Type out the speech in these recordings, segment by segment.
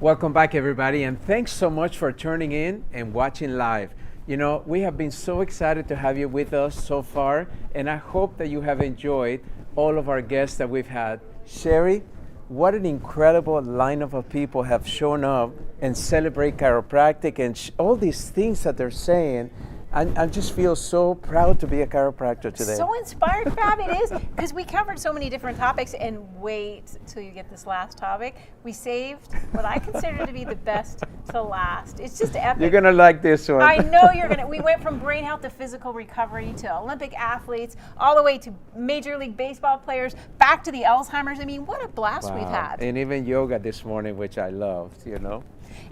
Welcome back, everybody, and thanks so much for tuning in and watching live. You know, we have been so excited to have you with us so far, and I hope that you have enjoyed all of our guests that we've had. Sherry, what an incredible lineup of people have shown up and celebrate chiropractic and all these things that they're saying. I just feel so proud to be a chiropractor today. So inspired, Fab, it is, because we covered so many different topics, and wait till you get this last topic. We saved what I consider to be the best to last. It's just epic. You're gonna like this one. I know you're gonna. We went from brain health to physical recovery to Olympic athletes, all the way to Major League Baseball players, back to the Alzheimer's. I mean, what a blast we've had. And even yoga this morning, which I loved, you know.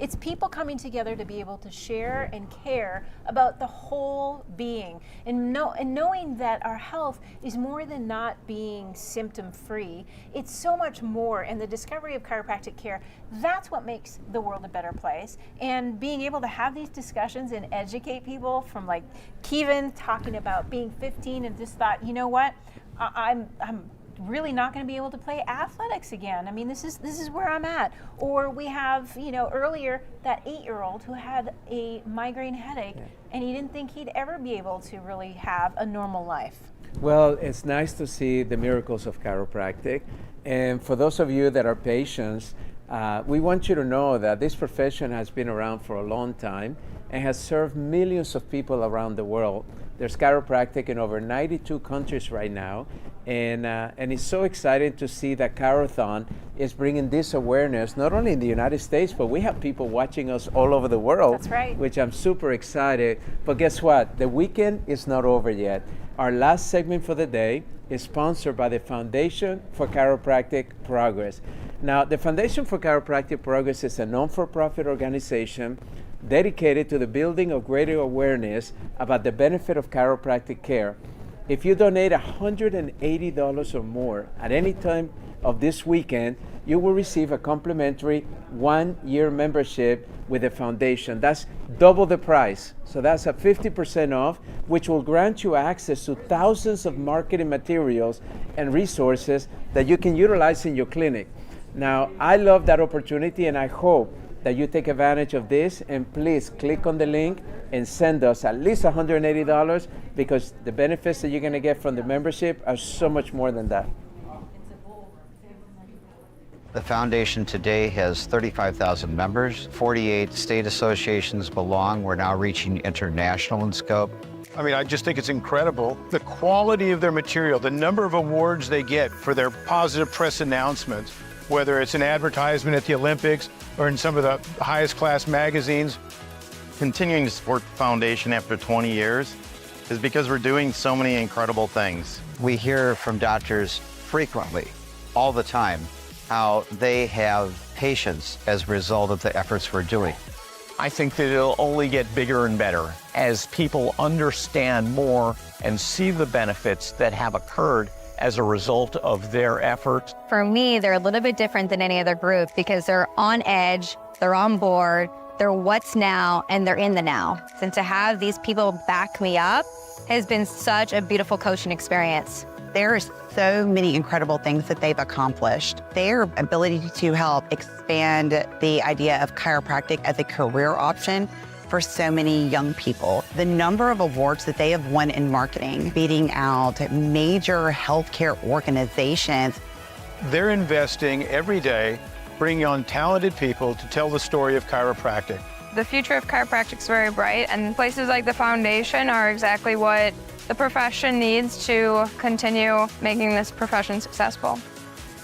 It's people coming together to be able to share and care about the whole being, and knowing that our health is more than not being symptom-free. It's so much more, and the discovery of chiropractic care, that's what makes the world a better place. And being able to have these discussions and educate people, from like Kevin talking about being 15 and just thought, you know what, I'm really not going to be able to play athletics again. I mean, this is where I'm at. Or we have, you know, earlier that 8-year-old who had a migraine headache, and he didn't think he'd ever be able to really have a normal life. Well, it's nice to see the miracles of chiropractic. And for those of you that are patients, we want you to know that this profession has been around for a long time and has served millions of people around the world. There's chiropractic in over 92 countries right now, and it's so exciting to see that ChiroThon is bringing this awareness, not only in the United States, but we have people watching us all over the world. That's right. Which I'm super excited. But guess what? The weekend is not over yet. Our last segment for the day is sponsored by the Foundation for Chiropractic Progress. Now, the Foundation for Chiropractic Progress is a non-for-profit organization dedicated to the building of greater awareness about the benefit of chiropractic care. If you donate $180 or more at any time of this weekend, you will receive a complimentary 1-year membership with the foundation. That's double the price. So that's a 50% off, which will grant you access to thousands of marketing materials and resources that you can utilize in your clinic. Now, I love that opportunity, and I hope that you take advantage of this, and please click on the link and send us at least $180, because the benefits that you're going to get from the membership are so much more than that. The foundation today has 35,000 members, 48 state associations belong. We're now reaching international in scope. I mean, I just think it's incredible. The quality of their material, the number of awards they get for their positive press announcements, whether it's an advertisement at the Olympics or in some of the highest class magazines. Continuing to support the foundation after 20 years is because we're doing so many incredible things. We hear from doctors frequently, all the time, how they have patients as a result of the efforts we're doing. I think that it'll only get bigger and better as people understand more and see the benefits that have occurred as a result of their efforts. For me, they're a little bit different than any other group because they're on edge, they're on board, they're what's now, and they're in the now. And to have these people back me up has been such a beautiful coaching experience. There's so many incredible things that they've accomplished. Their ability to help expand the idea of chiropractic as a career option for so many young people. The number of awards that they have won in marketing, beating out major healthcare organizations. They're investing every day, bringing on talented people to tell the story of chiropractic. The future of chiropractic is very bright, and places like the foundation are exactly what the profession needs to continue making this profession successful.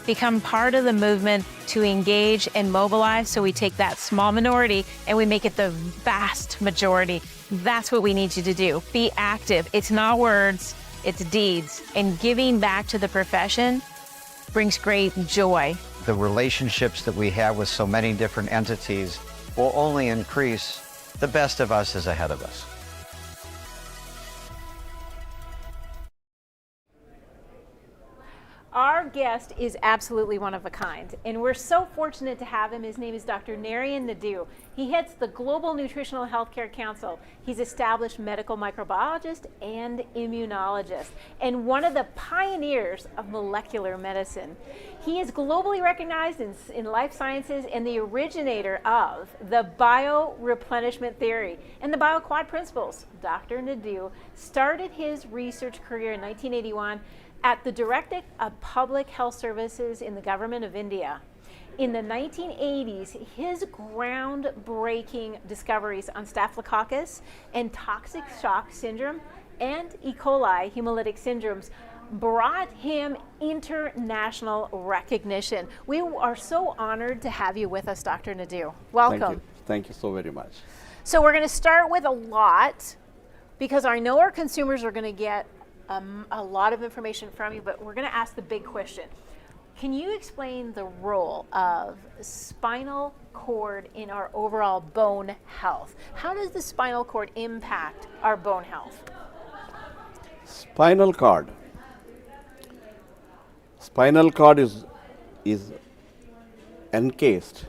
Become part of the movement to engage and mobilize, so we take that small minority and we make it the vast majority. That's what we need you to do. Be active. It's not words, it's deeds. And giving back to the profession brings great joy. The relationships that we have with so many different entities will only increase. The best of us is ahead of us. Our guest is absolutely one of a kind, and we're so fortunate to have him. His name is Dr. Narian Naidu. He heads the Global Nutritional Healthcare Council. He's established medical microbiologist and immunologist, and one of the pioneers of molecular medicine. He is globally recognized in life sciences and the originator of the bioreplenishment theory and the bioquad principles. Dr. Naidu started his research career in 1981 at the Director of Public Health Services in the Government of India. In the 1980s, his groundbreaking discoveries on Staphylococcus and toxic shock syndrome and E. coli hemolytic syndromes brought him international recognition. We are so honored to have you with us, Dr. Naidu. Welcome. Thank you. Thank you so very much. So we're going to start with a lot, because I know our consumers are going to get a lot of information from you, but we're going to ask the big question. Can you explain the role of spinal cord in our overall bone health? How does the spinal cord impact our bone health? Spinal cord. Spinal cord is encased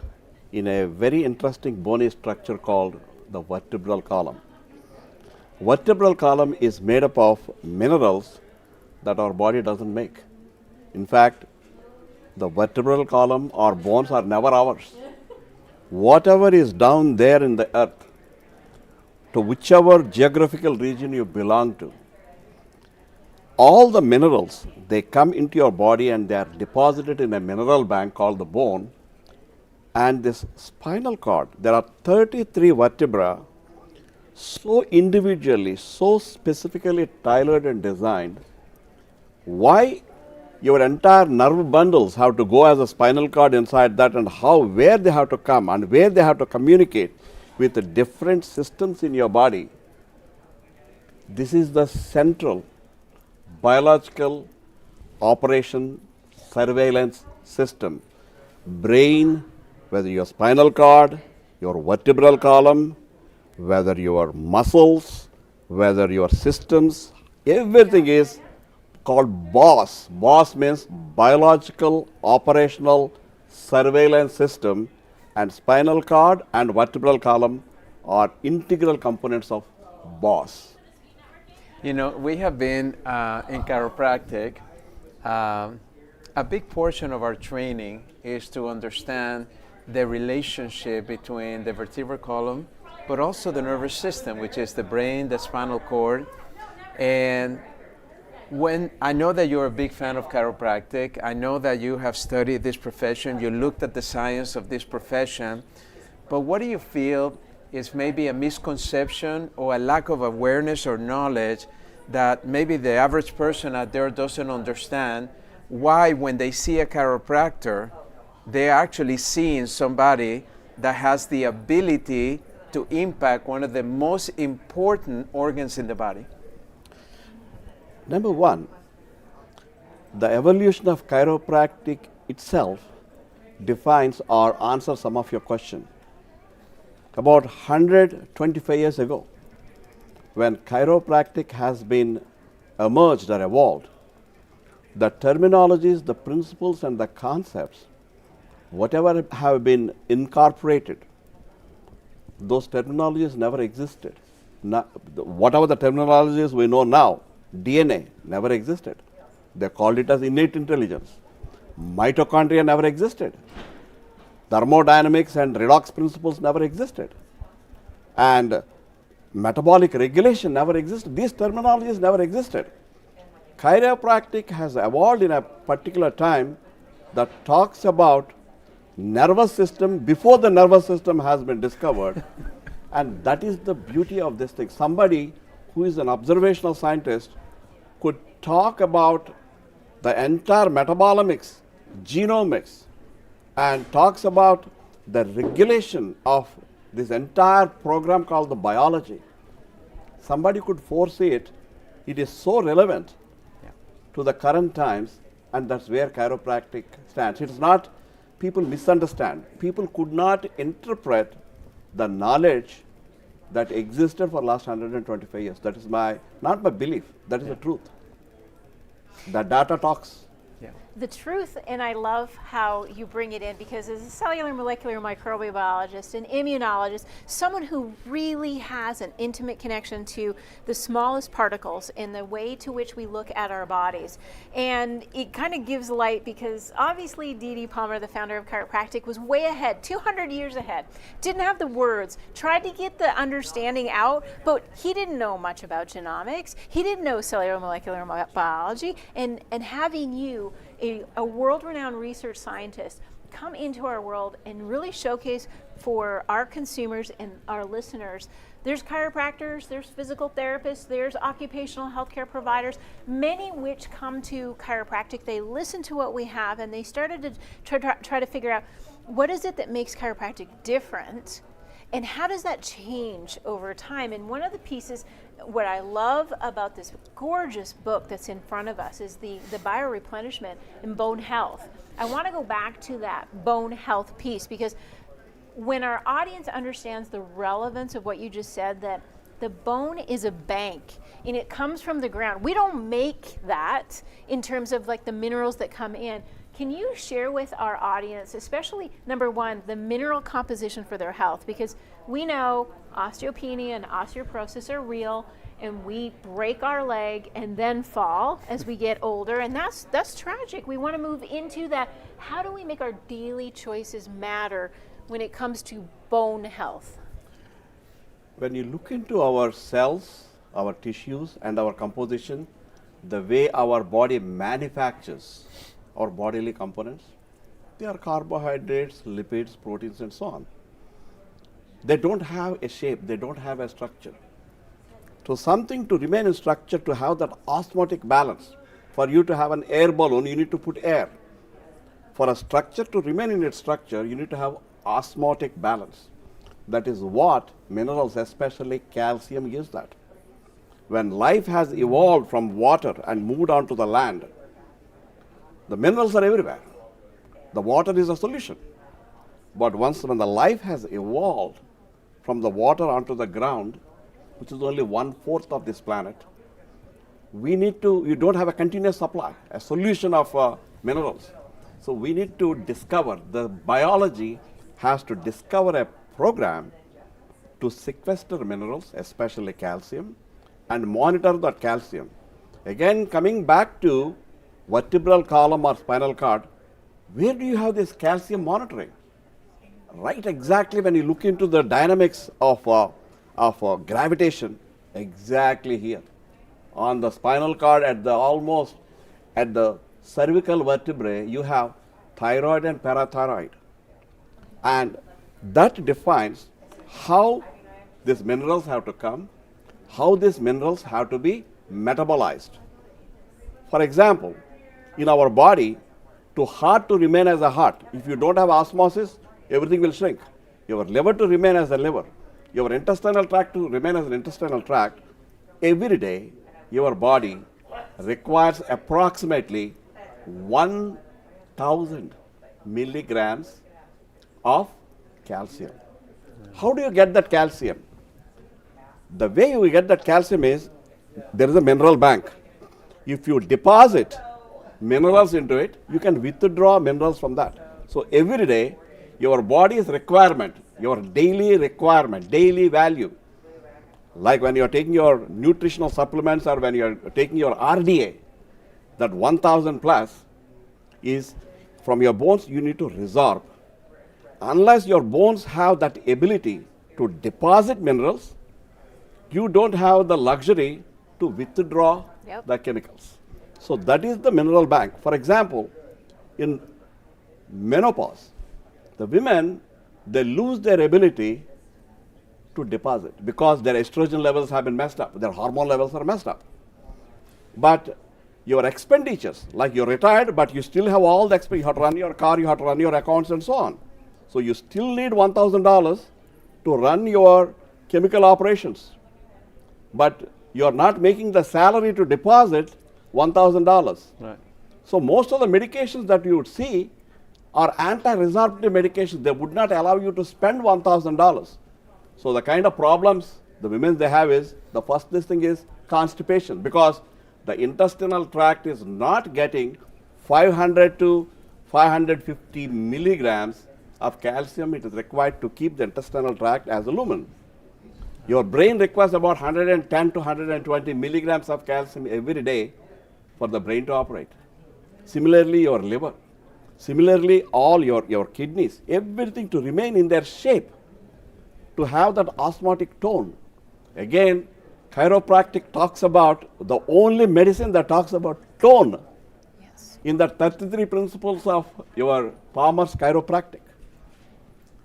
in a very interesting bony structure called the vertebral column. Vertebral column is made up of minerals that our body doesn't make. In fact, the vertebral column or bones are never ours. Whatever is down there in the earth, to whichever geographical region you belong to, all the minerals, they come into your body and they are deposited in a mineral bank called the bone. And this spinal cord, there are 33 vertebrae, so individually, so specifically tailored and designed. Why your entire nerve bundles have to go as a spinal cord inside that, and where they have to come and where they have to communicate with the different systems in your body. This is the central biological operation surveillance system. Brain, whether your spinal cord, your vertebral column, whether your muscles, whether your systems, everything is called BOSS. BOSS means biological operational surveillance system, and spinal cord and vertebral column are integral components of BOSS. You know, we have been in chiropractic, a big portion of our training is to understand the relationship between the vertebral column, but also the nervous system, which is the brain, the spinal cord. And when I know that you're a big fan of chiropractic, I know that you have studied this profession, you looked at the science of this profession, but what do you feel is maybe a misconception or a lack of awareness or knowledge that maybe the average person out there doesn't understand why when they see a chiropractor, they're actually seeing somebody that has the ability to impact one of the most important organs in the body? Number one, the evolution of chiropractic itself defines or answers some of your question. About 125 years ago, when chiropractic has been emerged or evolved, the terminologies, the principles and the concepts, whatever have been incorporated, those terminologies never existed. Whatever the terminologies we know now, DNA never existed. They called it as innate intelligence. Mitochondria never existed. Thermodynamics and redox principles never existed. And metabolic regulation never existed. These terminologies never existed. Chiropractic has evolved in a particular time that talks about nervous system before the nervous system has been discovered. And that is the beauty of this thing. Somebody who is an observational scientist could talk about the entire metabolomics, genomics, and talks about the regulation of this entire program called the biology. Somebody could foresee it. It is so relevant to the current times, and that's where chiropractic stands. It is not, people misunderstand. People could not interpret the knowledge that existed for the last 125 years. That is not my belief, that is the truth. The data talks. Yeah. the truth, and I love how you bring it in, because as a cellular molecular microbiologist, an immunologist, someone who really has an intimate connection to the smallest particles in the way to which we look at our bodies. And it kind of gives light, because obviously D.D. Palmer, the founder of chiropractic, was way ahead, 200 years ahead, didn't have the words, tried to get the understanding out, but he didn't know much about genomics, he didn't know cellular molecular biology, and having you, a world-renowned research scientist, come into our world and really showcase for our consumers and our listeners. There's chiropractors, there's physical therapists, there's occupational healthcare providers, many which come to chiropractic. They listen to what we have, and they started to try to figure out, what is it that makes chiropractic different, and how does that change over time? And one of the pieces, what I love about this gorgeous book that's in front of us, is the bioreplenishment and bone health. I want to go back to that bone health piece, because when our audience understands the relevance of what you just said, that the bone is a bank and it comes from the ground. We don't make that in terms of like the minerals that come in. Can you share with our audience, especially number one, the mineral composition for their health? Because we know osteopenia and osteoporosis are real, and we break our leg and then fall as we get older, and that's tragic. We want to move into that. How do we make our daily choices matter when it comes to bone health? When you look into our cells, our tissues, and our composition, the way our body manufactures our bodily components, they are carbohydrates, lipids, proteins, and so on. They don't have a shape, they don't have a structure. So something to remain in structure, to have that osmotic balance, for you to have an air balloon, you need to put air. For a structure to remain in its structure, you need to have osmotic balance. That is what minerals, especially calcium, gives that. When life has evolved from water and moved on to the land, the minerals are everywhere. The water is a solution. But when the life has evolved from the water onto the ground, which is only 1/4 of this planet, you don't have a continuous supply, a solution of minerals. So we need to discover, the biology has to discover a program to sequester minerals, especially calcium, and monitor that calcium. Again, coming back to vertebral column or spinal cord, where do you have this calcium monitoring? Right, exactly when you look into the dynamics of gravitation, exactly here. On the spinal cord, almost at the cervical vertebrae, you have thyroid and parathyroid. And that defines how these minerals have to come, how these minerals have to be metabolized. For example, in our body, to heart to remain as a heart, if you don't have osmosis, everything will shrink. Your liver to remain as a liver, your intestinal tract to remain as an intestinal tract, every day your body requires approximately 1,000 milligrams of calcium. How do you get that calcium? The way you get that calcium is, there is a mineral bank. If you deposit minerals into it, you can withdraw minerals from that. So every day, your body's requirement, your daily requirement, daily value, like when you're taking your nutritional supplements or when you're taking your RDA, that 1,000 plus is from your bones, you need to resorb. Unless your bones have that ability to deposit minerals, you don't have the luxury to withdraw the chemicals. So that is the mineral bank. For example, in menopause, the women, they lose their ability to deposit because their estrogen levels have been messed up, their hormone levels are messed up. But your expenditures, like you're retired, but you still have all the expense. You have to run your car, you have to run your accounts and so on. So you still need $1,000 to run your chemical operations. But you're not making the salary to deposit $1,000. Right. So most of the medications that you would see are anti-resorptive medications. They would not allow you to spend $1,000. So the kind of problems the women they have is, the first thing is constipation, because the intestinal tract is not getting 500 to 550 milligrams of calcium it is required to keep the intestinal tract as a lumen. Your brain requires about 110 to 120 milligrams of calcium every day for the brain to operate. Similarly, your liver. Similarly, all your kidneys, everything to remain in their shape, to have that osmotic tone. Again, chiropractic talks about the only medicine that talks about tone. Yes. In the 33 principles of your Palmer's chiropractic.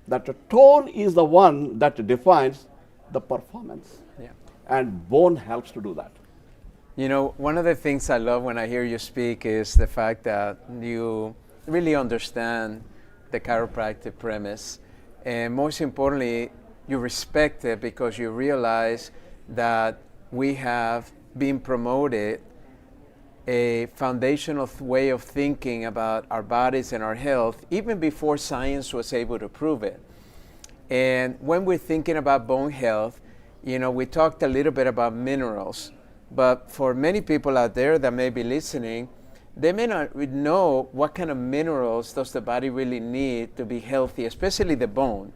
That tone is the one that defines the performance. Yeah. And bone helps to do that. You know, one of the things I love when I hear you speak is the fact that you really understand the chiropractic premise. And most importantly, you respect it because you realize that we have been promoted a foundational way of thinking about our bodies and our health even before science was able to prove it. And when we're thinking about bone health, you know, we talked a little bit about minerals, but for many people out there that may be listening, they may not know what kind of minerals does the body really need to be healthy, especially the bone.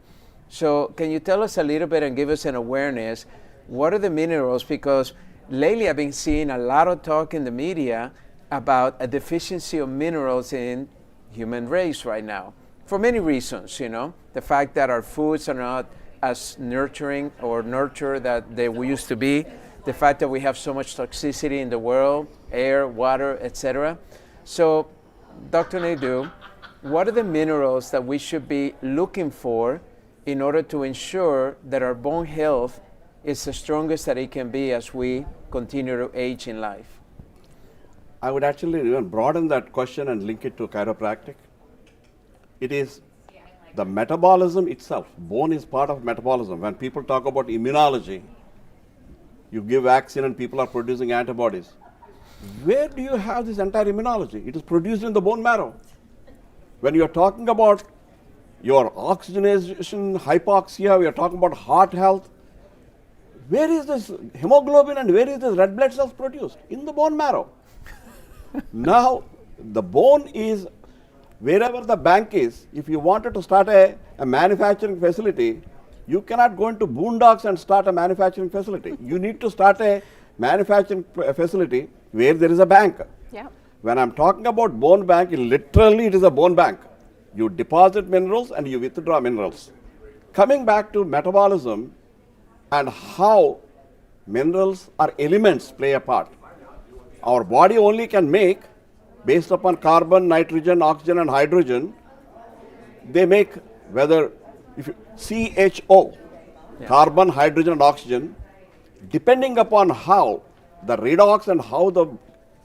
So can you tell us a little bit and give us an awareness, what are the minerals? Because lately I've been seeing a lot of talk in the media about a deficiency of minerals in human race right now, for many reasons, you know. The fact that our foods are not as nurturing or nurture that they used to be, the fact that we have so much toxicity in the world, air, water, etc. So, Dr. Naidu, what are the minerals that we should be looking for in order to ensure that our bone health is the strongest that it can be as we continue to age in life? I would actually even broaden that question and link it to chiropractic. It is the metabolism itself. Bone is part of metabolism. When people talk about immunology, you give vaccine and people are producing antibodies. Where do you have this entire immunology? It is produced in the bone marrow. When you are talking about your oxygenation, hypoxia, we are talking about heart health, where is this hemoglobin and where is this red blood cells produced? In the bone marrow. Now, the bone is wherever the bank is. If you wanted to start a manufacturing facility, you cannot go into boondocks and start a manufacturing facility. You need to start a manufacturing facility where there is a bank. Yeah. When I'm talking about bone bank, literally it is a bone bank. You deposit minerals and you withdraw minerals. Coming back to metabolism and how minerals or elements play a part. Our body only can make, based upon carbon, nitrogen, oxygen and hydrogen, they make whether if CHO, carbon, hydrogen and oxygen, depending upon how the redox and how the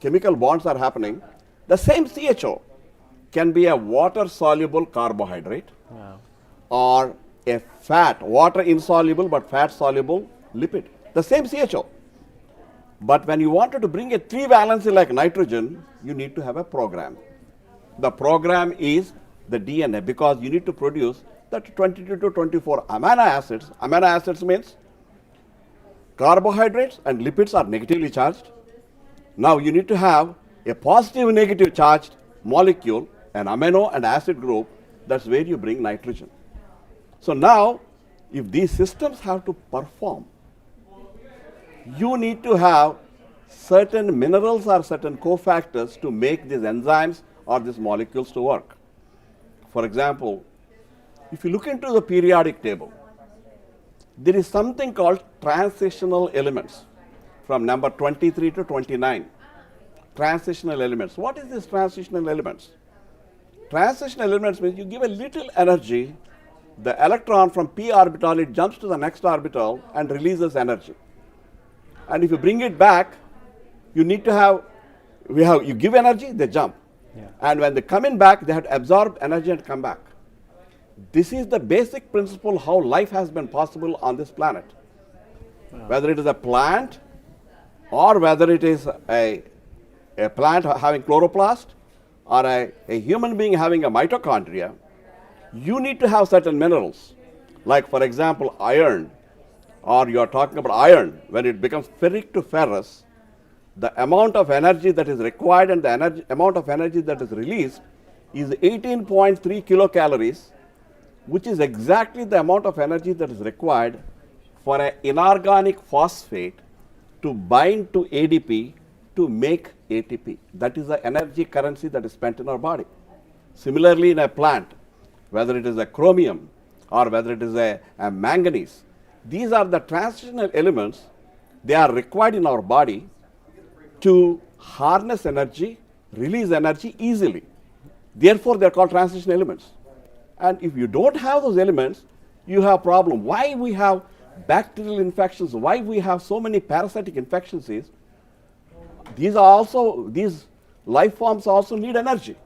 chemical bonds are happening, the same CHO can be a water-soluble carbohydrate or a fat, water-insoluble but fat-soluble lipid, the same CHO. But when you wanted to bring a 3-valency like nitrogen, you need to have a program. The program is the DNA because you need to produce that 22 to 24 amino acids. Amino acids means carbohydrates and lipids are negatively charged. Now you need to have a positive negative charged molecule, an amino and acid group. That's where you bring nitrogen. So now, if these systems have to perform, you need to have certain minerals or certain cofactors to make these enzymes or these molecules to work. For example, if you look into the periodic table, there is something called transitional elements from number 23 to 29. Transitional elements. What is this transitional elements? Transitional elements means you give a little energy, the electron from p orbital, it jumps to the next orbital and releases energy. And if you bring it back, you need to have, you give energy, they jump. Yeah. And when they come in back, they have to absorb energy and come back. This is the basic principle how life has been possible on this planet. Wow. Whether it is a plant or whether it is a plant having chloroplast or a human being having a mitochondria, you need to have certain minerals. Like for example, iron, or you are talking about iron, when it becomes ferric to ferrous, the amount of energy that is required and the amount of energy that is released is 18.3 kilocalories, which is exactly the amount of energy that is required for an inorganic phosphate to bind to ADP to make ATP. That is the energy currency that is spent in our body. Similarly, in a plant, whether it is a chromium or whether it is a manganese, these are the transitional elements. They are required in our body to harness energy, release energy easily. Therefore, they are called transition elements. And if you don't have those elements, you have a problem. Why we have bacterial infections, why we have so many parasitic infections is, these life forms also need energy.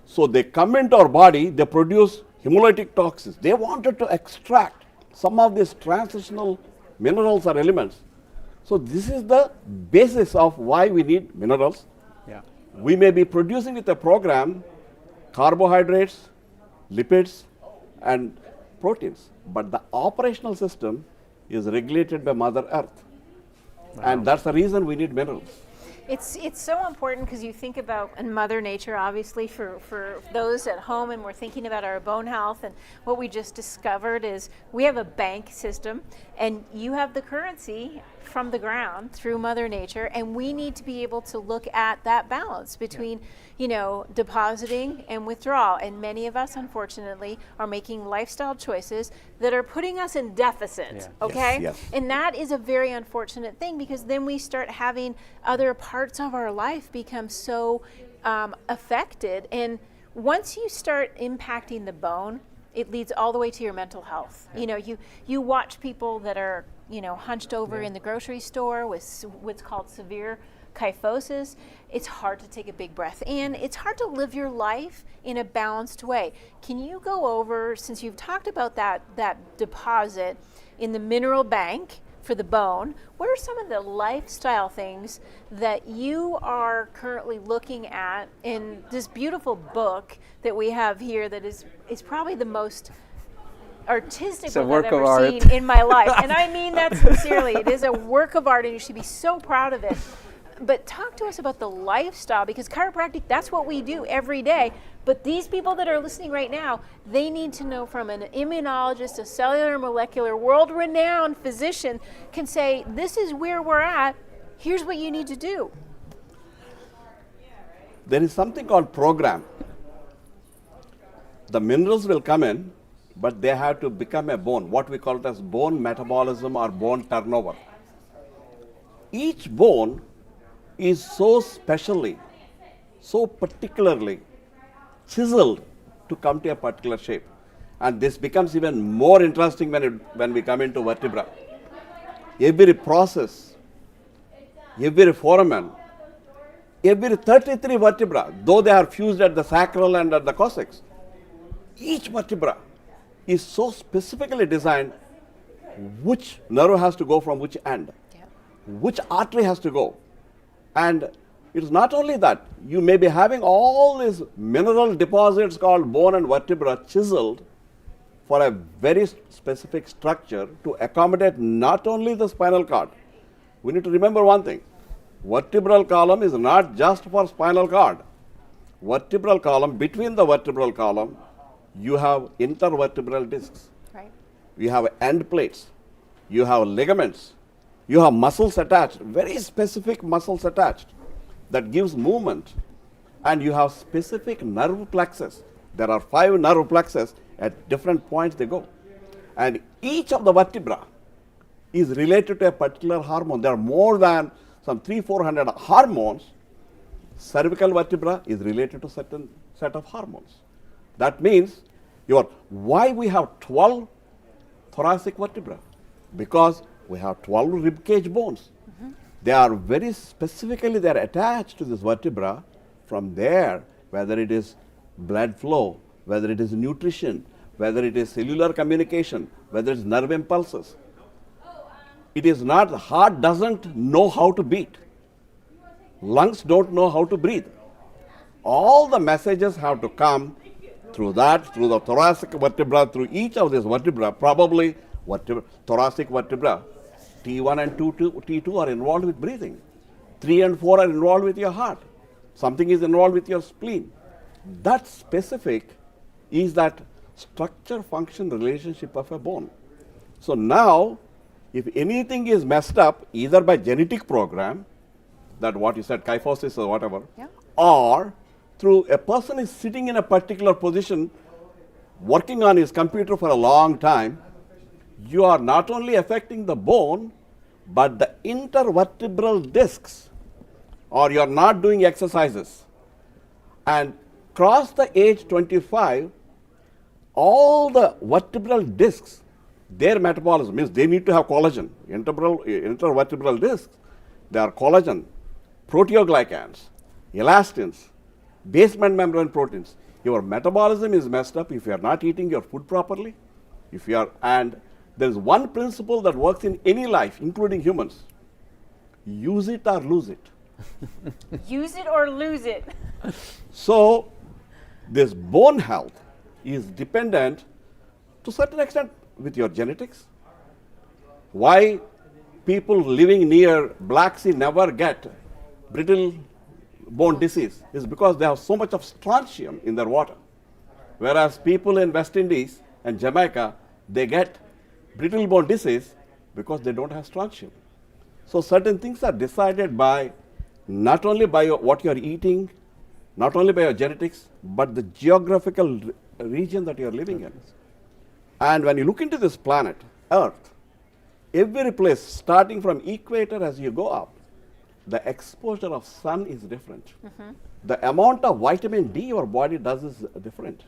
So they come into our body, they produce hemolytic toxins. They wanted to extract some of these transitional minerals or elements. So this is the basis of why we need minerals. Yeah. We may be producing with a program carbohydrates, lipids, and proteins, but the operational system is regulated by Mother Earth. Wow. And that's the reason we need minerals. It's so important because you think about and Mother Nature, obviously, for those at home, and we're thinking about our bone health. And what we just discovered is we have a bank system, and you have the currency from the ground through Mother Nature, and we need to be able to look at that balance between, depositing and withdrawal. And many of us, unfortunately, are making lifestyle choices that are putting us in deficit. Yeah. Okay, Yes. and that is a very unfortunate thing, because then we start having other parts of our life become so affected. And once you start impacting the bone, it leads all the way to your mental health. You watch people that are hunched over in the grocery store with what's called severe kyphosis. It's hard to take a big breath in. It's hard to live your life in a balanced way. Can you go over, since you've talked about that deposit in the mineral bank for the bone, what are some of the lifestyle things that you are currently looking at in this beautiful book that we have here that is probably the most artistic book I've ever seen in my life? And I mean that sincerely. It is a work of art, and you should be so proud of it. But talk to us about the lifestyle, because chiropractic, that's what we do every day. But these people that are listening right now, they need to know from an immunologist, a cellular molecular, world-renowned physician can say, this is where we're at, here's what you need to do. There is something called program. The minerals will come in, but they have to become a bone, what we call it as bone metabolism or bone turnover. Each bone is so specially, so particularly chiseled to come to a particular shape. And this becomes even more interesting when we come into vertebra. Every process, every foramen, every 33 vertebra, though they are fused at the sacral and at the coccyx, each vertebra is so specifically designed which nerve has to go from which end, which artery has to go. And it's not only that, you may be having all these mineral deposits called bone and vertebra chiseled for a very specific structure to accommodate not only the spinal cord. We need to remember one thing. Vertebral column is not just for spinal cord. Vertebral column, between the vertebral column, you have intervertebral discs. Right. You have end plates. You have ligaments. You have muscles attached, very specific muscles attached that gives movement. And you have specific nerve plexus. There are 5 nerve plexus at different points they go. And each of the vertebra is related to a particular hormone. There are more than some 300-400 hormones. Cervical vertebra is related to certain set of hormones. That means why we have 12 thoracic vertebra? Because we have 12 rib cage bones. Mm-hmm. They are very specifically, they are attached to this vertebra. From there, whether it is blood flow, whether it is nutrition, whether it is cellular communication, whether it's nerve impulses. It is not, the heart doesn't know how to beat. Lungs don't know how to breathe. All the messages have to come through the thoracic vertebra, through each of these vertebra, probably thoracic vertebra, T1 and T2 are involved with breathing. 3 and 4 are involved with your heart. Something is involved with your spleen. That specific is that structure-function relationship of a bone. So now, if anything is messed up, either by genetic program, that what you said, kyphosis or whatever, or through a person is sitting in a particular position, working on his computer for a long time, you are not only affecting the bone, but the intervertebral discs, or you are not doing exercises. And cross the age 25, all the vertebral discs, their metabolism means they need to have collagen. Intervertebral discs, they are collagen, proteoglycans, elastins, basement membrane proteins. Your metabolism is messed up if you are not eating your food properly. And there is one principle that works in any life, including humans. Use it or lose it. Use it or lose it. So this bone health is dependent to a certain extent with your genetics. Why people living near Black Sea never get brittle bone disease is because they have so much of strontium in their water. Whereas people in West Indies and Jamaica, they get brittle bone disease because they don't have strontium. So certain things are decided by not only by what you are eating, not only by your genetics, but the geographical region that you are living in. And when you look into this planet, Earth, every place, starting from equator as you go up, the exposure of sun is different. The amount of vitamin D your body does is different.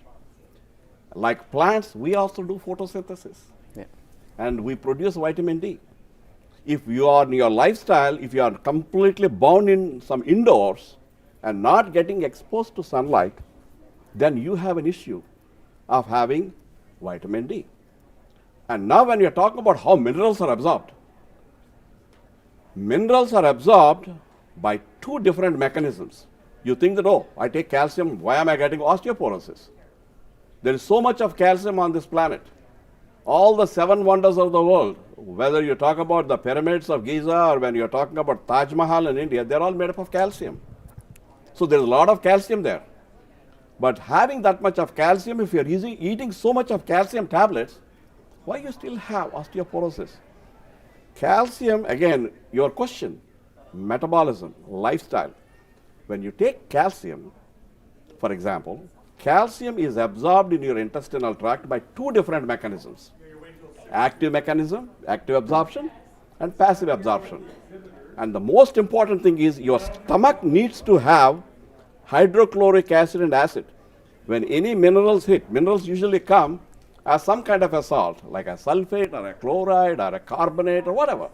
Like plants, we also do photosynthesis. And we produce vitamin D. If you are in your lifestyle, if you are completely bound in some indoors and not getting exposed to sunlight, then you have an issue of having vitamin D. And now when you are talking about how minerals are absorbed by two different mechanisms. You think that, oh, I take calcium, why am I getting osteoporosis? There is so much of calcium on this planet. All the 7 wonders of the world, whether you talk about the pyramids of Giza or when you are talking about Taj Mahal in India, they are all made up of calcium. So there is a lot of calcium there. But having that much of calcium, if you are eating so much of calcium tablets, why you still have osteoporosis? Calcium, again, your question, metabolism, lifestyle. When you take calcium, for example, calcium is absorbed in your intestinal tract by 2 different mechanisms. Active mechanism, active absorption, and passive absorption. And the most important thing is your stomach needs to have hydrochloric acid and acid. When any minerals hit, minerals usually come as some kind of a salt, like a sulfate or a chloride or a carbonate or whatever.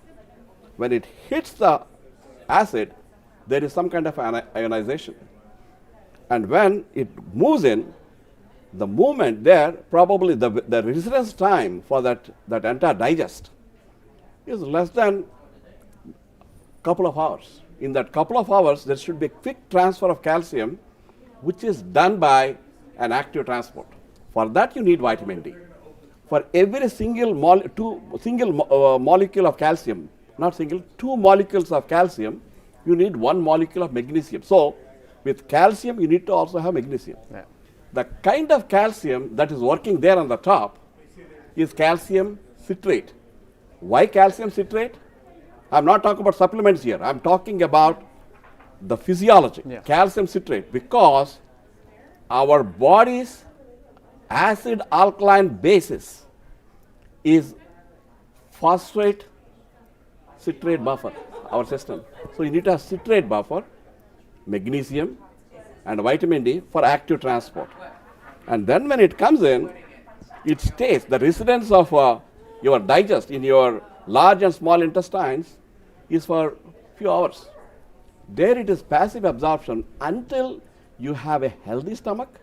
When it hits the acid, there is some kind of ionization. And when it moves in, the movement there, probably the residence time for that entire digest is less than a couple of hours. In that couple of hours, there should be a quick transfer of calcium, which is done by an active transport. For that, you need vitamin D. For every single molecule of calcium, not single, 2 molecules of calcium, you need 1 molecule of magnesium. So, with calcium, you need to also have magnesium. The kind of calcium that is working there on the top is calcium citrate. Why calcium citrate? I'm not talking about supplements here. I'm talking about the physiology. Calcium citrate, because our body's acid alkaline basis is phosphate citrate buffer, our system. So you need to have citrate buffer, magnesium, and vitamin D for active transport. And then when it comes in, it stays. The residence of your digest in your large and small intestines is for a few hours. There it is passive absorption until you have a healthy stomach,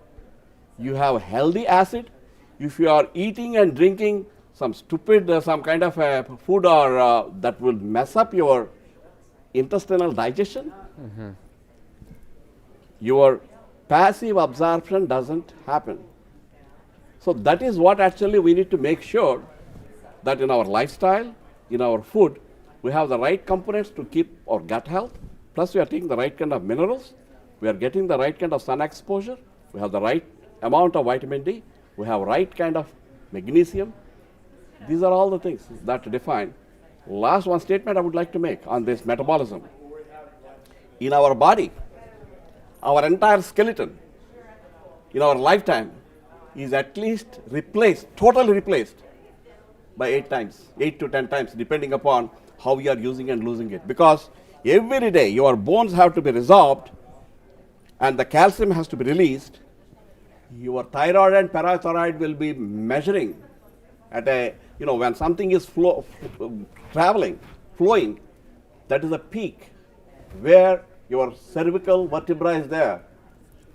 you have healthy acid. If you are eating and drinking some stupid, some kind of food or that will mess up your intestinal digestion, your passive absorption doesn't happen. So that is what actually we need to make sure that in our lifestyle, in our food, we have the right components to keep our gut health, plus we are taking the right kind of minerals, we are getting the right kind of sun exposure, we have the right amount of vitamin D, we have right kind of magnesium. These are all the things that define. Last one statement I would like to make on this metabolism. In our body, our entire skeleton in our lifetime is at least replaced, totally replaced by 8 times, 8 to 10 times, depending upon how you are using and losing it. Because every day your bones have to be resorbed and the calcium has to be released. Your thyroid and parathyroid will be measuring at a, when something is traveling, flowing, that is a peak where your cervical vertebra is there.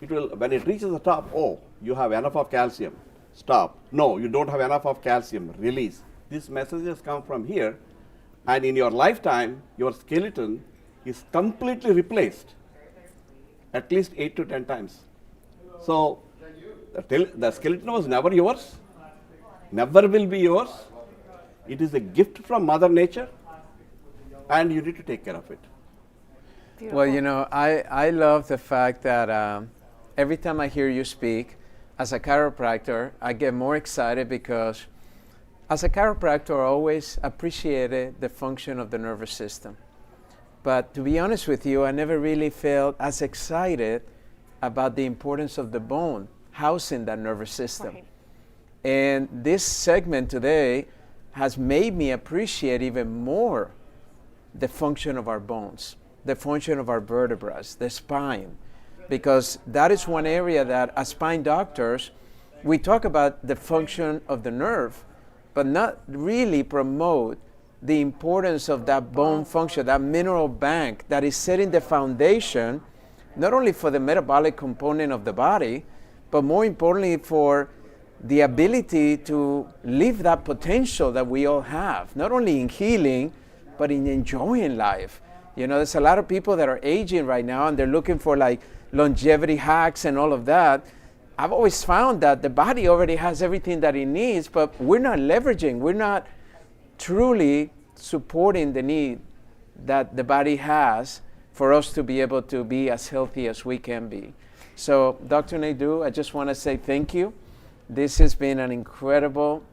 It will, when it reaches the top, oh, you have enough of calcium, stop. No, you don't have enough of calcium, release. These messages come from here, and in your lifetime, your skeleton is completely replaced at least 8 to 10 times. So the skeleton was never yours, never will be yours. It is a gift from Mother Nature, and you need to take care of it. Beautiful. Well, I love the fact that every time I hear you speak, as a chiropractor, I get more excited because as a chiropractor, I always appreciated the function of the nervous system. But to be honest with you, I never really felt as excited about the importance of the bone housing that nervous system. Right. And this segment today has made me appreciate even more the function of our bones, the function of our vertebrae, the spine, because that is one area that as spine doctors, we talk about the function of the nerve, but not really promote the importance of that bone function, that mineral bank that is setting the foundation, not only for the metabolic component of the body, but more importantly for the ability to live that potential that we all have, not only in healing, but in enjoying life. There's a lot of people that are aging right now and they're looking for like longevity hacks and all of that. I've always found that the body already has everything that it needs, but we're not leveraging, we're not truly supporting the need that the body has for us to be able to be as healthy as we can be. So, Dr. Naidu, I just want to say thank you. This has been an incredible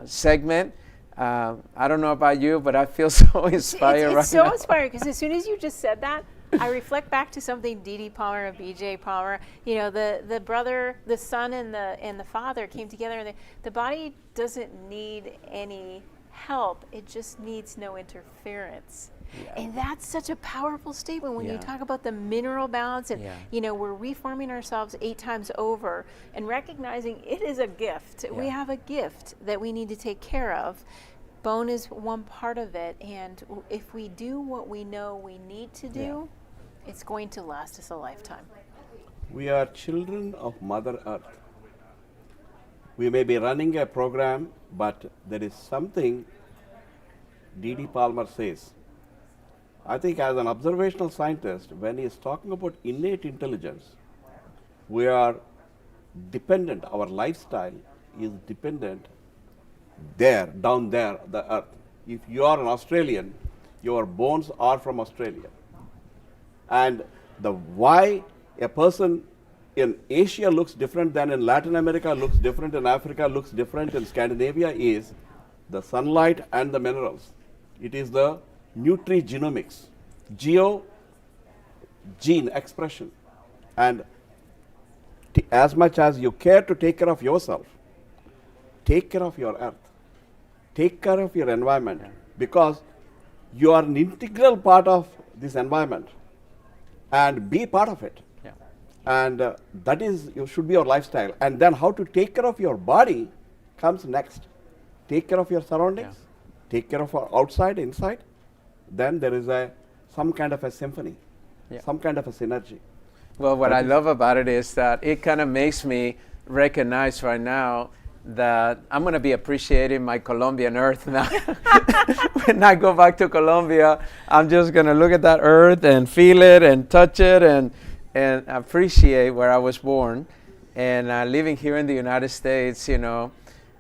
segment. I don't know about you, but I feel so inspired It's right so now. inspiring because as soon as you just said that, I reflect back to something Didi Palmer and BJ Palmer, the brother, the son and the father came together, and the body doesn't need any help, it just needs no interference. Yeah. And that's such a powerful statement when you talk about the mineral balance and we're reforming ourselves 8 times over and recognizing it is a gift. Yeah. We have a gift that we need to take care of. Bone is one part of it, and if we do what we know we need to do, it's going to last us a lifetime. We are children of Mother Earth. We may be running a program, but there is something D.D. Palmer says. I think as an observational scientist, when he is talking about innate intelligence, we are dependent, our lifestyle is dependent there, down there, the earth. If you are an Australian, your bones are from Australia. And the why a person in Asia looks different than in Latin America, looks different in Africa, looks different in Scandinavia is the sunlight and the minerals. It is the nutrigenomics, gene expression. And as much as you care to take care of yourself, take care of your earth, take care of your environment, because you are an integral part of this environment, and be part of it. Yeah. And that is, you should be your lifestyle. And then how to take care of your body comes next. Take care of your surroundings, take care of our outside, inside. Then there is some kind of a symphony, some kind of a synergy. Well, what I love about it is that it kind of makes me recognize right now that I'm going to be appreciating my Colombian earth now. When I go back to Colombia, I'm just going to look at that earth and feel it and touch it and appreciate where I was born. And living here in the United States,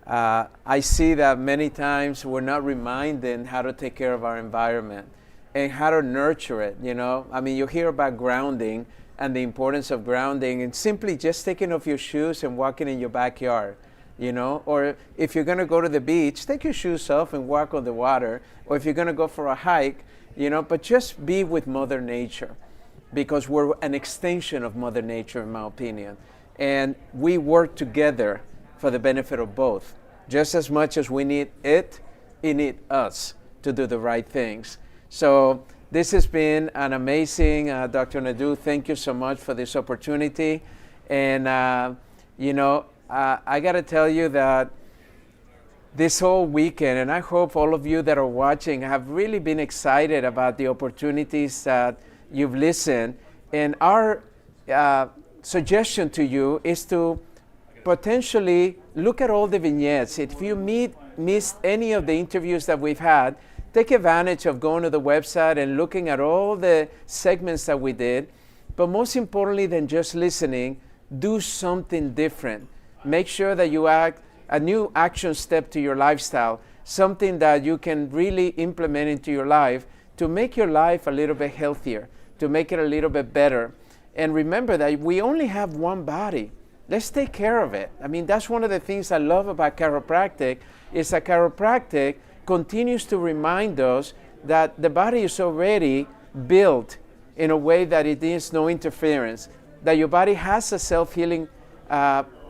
I see that many times we're not reminded how to take care of our environment. and how to nurture it, you know? I mean, you hear about grounding and the importance of grounding and simply just taking off your shoes and walking in your backyard, you know? Or if you're gonna go to the beach, take your shoes off and walk on the water. Or if you're gonna go for a hike, you know, but just be with Mother Nature, because we're an extension of Mother Nature, in my opinion. And we work together for the benefit of both. Just as much as we need it needs us to do the right things. So this has been an amazing, Dr. Naidu, thank you so much for this opportunity. And, you know, I got to tell you that this whole weekend, and I hope all of you that are watching have really been excited about the opportunities that you've listened. And our suggestion to you is to potentially look at all the vignettes. If you missed any of the interviews that we've had, take advantage of going to the website and looking at all the segments that we did. But most importantly than just listening, do something different. Make sure that you add a new action step to your lifestyle, something that you can really implement into your life to make your life a little bit healthier, to make it a little bit better. And remember that we only have one body. Let's take care of it. I mean, that's one of the things I love about chiropractic, is that chiropractic continues to remind us that the body is already built in a way that it needs no interference, that your body has a self-healing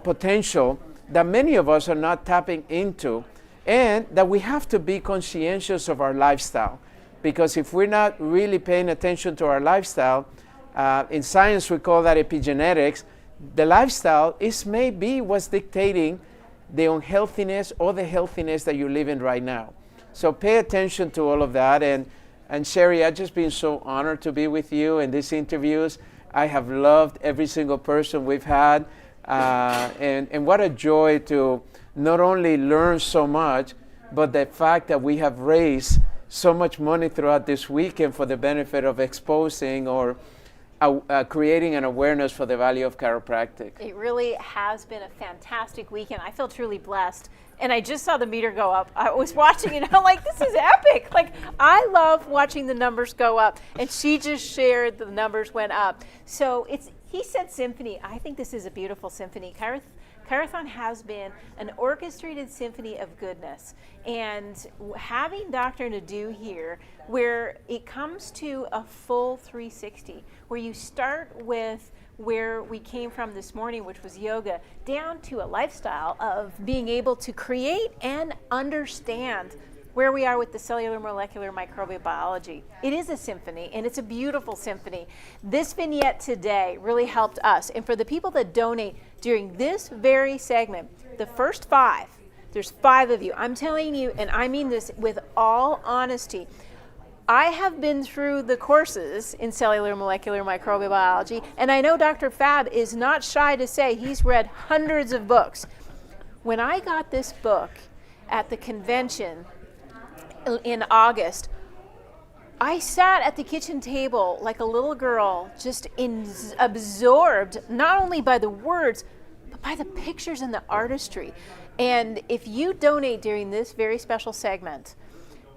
potential that many of us are not tapping into, and that we have to be conscientious of our lifestyle. Because if we're not really paying attention to our lifestyle, in science we call that epigenetics, the lifestyle may be what's dictating the unhealthiness or the healthiness that you're living right now. So pay attention to all of that. And Sherry, I've just been so honored to be with you in these interviews. I have loved every single person we've had. And what a joy to not only learn so much, but the fact that we have raised so much money throughout this weekend for the benefit of exposing or creating an awareness for the value of chiropractic. It really has been a fantastic weekend. I feel truly blessed. And I just saw the meter go up. I was watching it, and I'm like, this is epic. Like, I love watching the numbers go up. And she just shared the numbers went up. So he said symphony. I think this is a beautiful symphony. ChiroThon has been an orchestrated symphony of goodness. And having Dr. Naidu here, where it comes to a full 360, where you start with where we came from this morning, which was yoga, down to a lifestyle of being able to create and understand where we are with the cellular molecular microbial biology. It is a symphony, and it's a beautiful symphony. This vignette today really helped us. And for the people that donate during this very segment, the first 5, there's 5 of you. I'm telling you, and I mean this with all honesty, I have been through the courses in cellular molecular microbial biology, and I know Dr. Fab is not shy to say he's read hundreds of books. When I got this book at the convention in August, I sat at the kitchen table like a little girl, just absorbed not only by the words, but by the pictures and the artistry. And if you donate during this very special segment,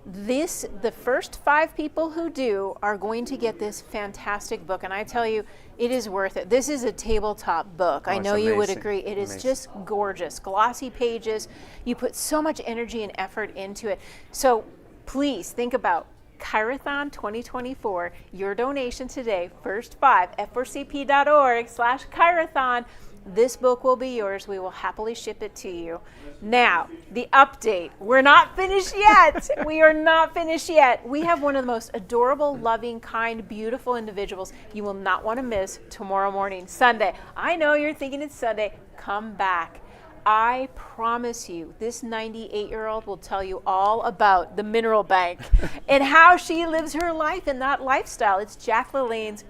the first 5 people who do are going to get this fantastic book. And I tell you, it is worth it. This is a tabletop book. I know you would agree. It is just gorgeous. Glossy pages. You put so much energy and effort into it. So please think about ChiroThon 2024. Your donation today, first 5, f4cp.org/ChiroThon. This book will be yours. We will happily ship it to you. Now, the update. We're not finished yet. We are not finished yet. We have one of the most adorable, loving, kind, beautiful individuals you will not want to miss tomorrow morning, Sunday. I know you're thinking it's Sunday. Come back. I promise you, this 98-year-old will tell you all about the mineral bank and how she lives her life in that lifestyle. It's Jack LaLanne's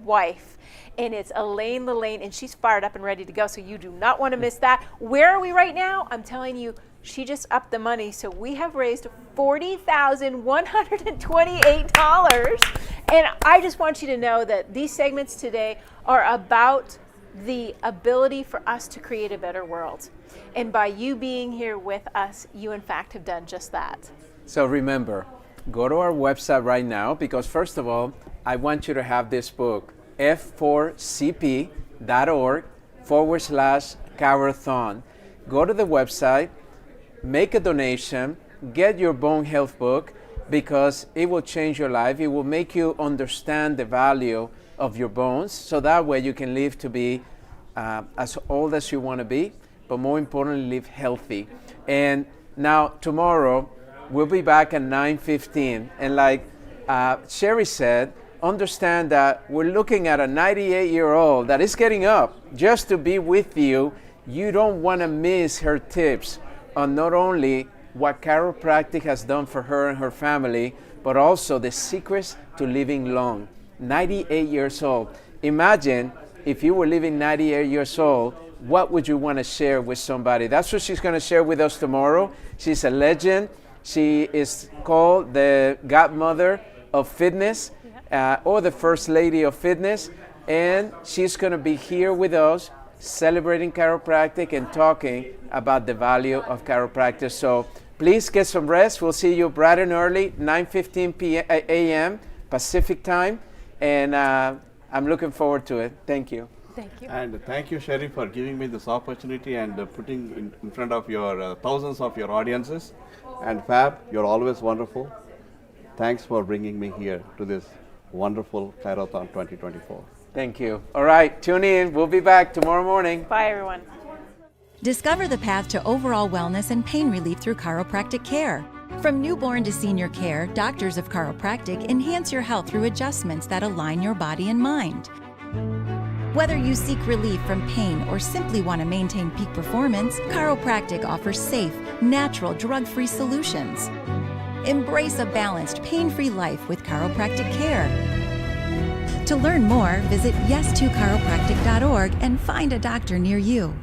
wife. And it's Elaine LaLanne, and she's fired up and ready to go, so you do not want to miss that. Where are we right now? I'm telling you, she just upped the money, so we have raised $40,128. And I just want you to know that these segments today are about the ability for us to create a better world. And by you being here with us, you in fact have done just that. So remember, go to our website right now, because first of all, I want you to have this book, f4cp.org/ChiroThon. Go to the website, make a donation, get your bone health book, because it will change your life. It will make you understand the value of your bones, so that way you can live to be as old as you want to be, but more importantly, live healthy. And now tomorrow, we'll be back at 9:15. And like Sherry said, understand that we're looking at a 98-year-old that is getting up just to be with you. You don't want to miss her tips on not only what chiropractic has done for her and her family, but also the secrets to living long. 98 years old. Imagine if you were living 98 years old, what would you want to share with somebody? That's what she's going to share with us tomorrow. She's a legend. She is called the godmother of fitness, or the first lady of fitness. And she's going to be here with us celebrating chiropractic and talking about the value of chiropractic. So please get some rest. We'll see you bright and early, 9:15 a.m. Pacific time. And I'm looking forward to it. Thank you. Thank you. And thank you, Sherry, for giving me this opportunity and putting in front of your thousands of your audiences. And Fab, you're always wonderful. Thanks for bringing me here to this wonderful ChiroThon 2024. Thank you. All right, tune in. We'll be back tomorrow morning. Bye, everyone. Discover the path to overall wellness and pain relief through chiropractic care. From newborn to senior care, doctors of chiropractic enhance your health through adjustments that align your body and mind. Whether you seek relief from pain or simply want to maintain peak performance, chiropractic offers safe, natural, drug-free solutions. Embrace a balanced, pain-free life with chiropractic care. To learn more, visit yes2chiropractic.org and find a doctor near you.